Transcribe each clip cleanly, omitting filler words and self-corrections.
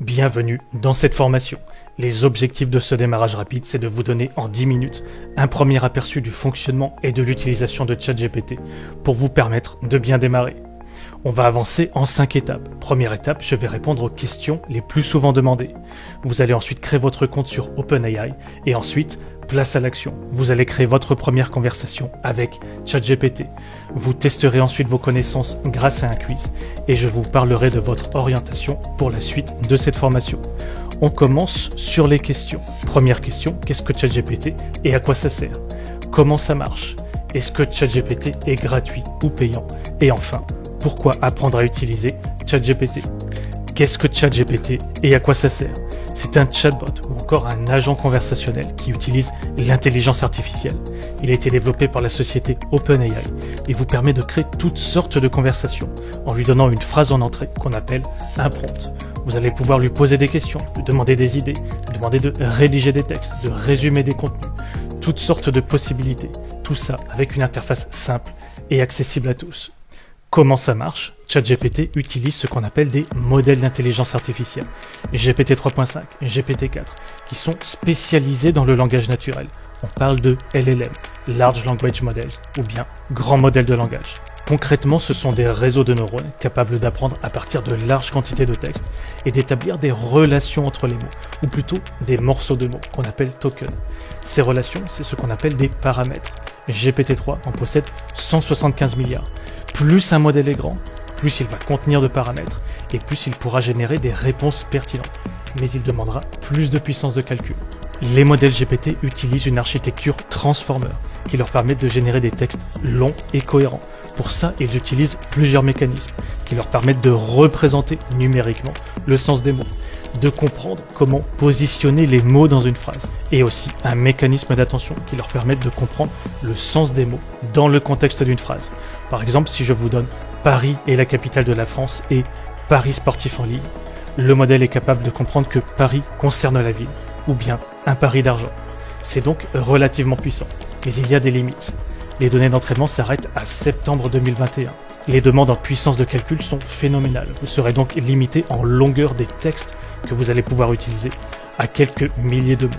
Bienvenue dans cette formation. Les objectifs de ce démarrage rapide, c'est de vous donner en 10 minutes un premier aperçu du fonctionnement et de l'utilisation de ChatGPT pour vous permettre de bien démarrer. On va avancer en 5 étapes. Première étape, je vais répondre aux questions les plus souvent demandées. Vous allez ensuite créer votre compte sur OpenAI et ensuite, place à l'action. Vous allez créer votre première conversation avec ChatGPT. Vous testerez ensuite vos connaissances grâce à un quiz et je vous parlerai de votre orientation pour la suite de cette formation. On commence sur les questions. Première question, qu'est-ce que ChatGPT et à quoi ça sert? Comment ça marche? Est-ce que ChatGPT est gratuit ou payant? Et enfin, pourquoi apprendre à utiliser ChatGPT? Qu'est-ce que ChatGPT et à quoi ça sert? C'est un chatbot ou encore un agent conversationnel qui utilise l'intelligence artificielle. Il a été développé par la société OpenAI et vous permet de créer toutes sortes de conversations en lui donnant une phrase en entrée qu'on appelle un prompt. Vous allez pouvoir lui poser des questions, lui demander des idées, lui demander de rédiger des textes, de résumer des contenus, toutes sortes de possibilités. Tout ça avec une interface simple et accessible à tous. Comment ça marche? ChatGPT utilise ce qu'on appelle des modèles d'intelligence artificielle, GPT 3.5, GPT 4, qui sont spécialisés dans le langage naturel. On parle de LLM, Large Language Models, ou bien grands modèles de langage. Concrètement, ce sont des réseaux de neurones capables d'apprendre à partir de larges quantités de textes et d'établir des relations entre les mots, ou plutôt des morceaux de mots qu'on appelle tokens. Ces relations, c'est ce qu'on appelle des paramètres. GPT-3 en possède 175 milliards. Plus un modèle est grand, plus il va contenir de paramètres et plus il pourra générer des réponses pertinentes. Mais il demandera plus de puissance de calcul. Les modèles GPT utilisent une architecture transformer qui leur permet de générer des textes longs et cohérents. Pour ça, ils utilisent plusieurs mécanismes qui leur permettent de représenter numériquement le sens des mots, de comprendre comment positionner les mots dans une phrase, et aussi un mécanisme d'attention qui leur permet de comprendre le sens des mots dans le contexte d'une phrase. Par exemple, si je vous donne Paris est la capitale de la France et Paris sportif en ligne, le modèle est capable de comprendre que Paris concerne la ville, ou bien un pari d'argent. C'est donc relativement puissant, mais il y a des limites. Les données d'entraînement s'arrêtent à septembre 2021. Les demandes en puissance de calcul sont phénoménales. Vous serez donc limité en longueur des textes que vous allez pouvoir utiliser à quelques milliers de mots.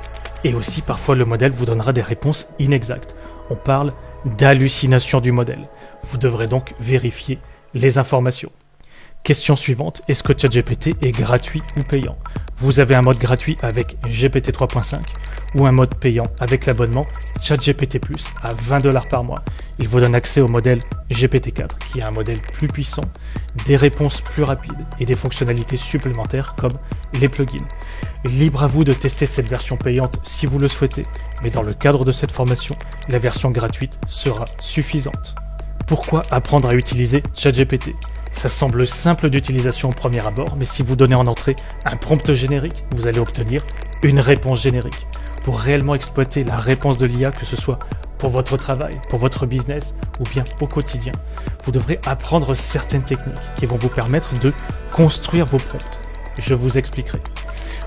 Et aussi, parfois, le modèle vous donnera des réponses inexactes. On parle d'hallucination du modèle. Vous devrez donc vérifier les informations. Question suivante, est-ce que ChatGPT est gratuit ou payant? Vous avez un mode gratuit avec GPT 3.5 ou un mode payant avec l'abonnement ChatGPT Plus à $20 par mois. Il vous donne accès au modèle GPT-4 qui est un modèle plus puissant, des réponses plus rapides et des fonctionnalités supplémentaires comme les plugins. Libre à vous de tester cette version payante si vous le souhaitez, mais dans le cadre de cette formation, la version gratuite sera suffisante. Pourquoi apprendre à utiliser ChatGPT? Ça semble simple d'utilisation au premier abord, mais si vous donnez en entrée un prompt générique, vous allez obtenir une réponse générique. Pour réellement exploiter la réponse de l'IA, que ce soit pour votre travail, pour votre business ou bien au quotidien, vous devrez apprendre certaines techniques qui vont vous permettre de construire vos prompts. Je vous expliquerai.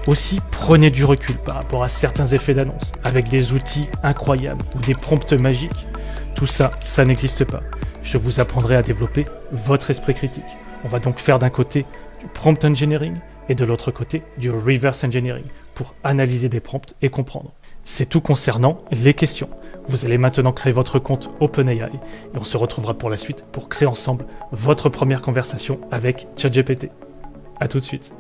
Aussi, prenez du recul par rapport à certains effets d'annonce, avec des outils incroyables ou des prompts magiques. Tout ça, ça n'existe pas. Je vous apprendrai à développer votre esprit critique. On va donc faire d'un côté du prompt engineering et de l'autre côté du reverse engineering pour analyser des prompts et comprendre. C'est tout concernant les questions. Vous allez maintenant créer votre compte OpenAI et on se retrouvera pour la suite pour créer ensemble votre première conversation avec ChatGPT. À tout de suite.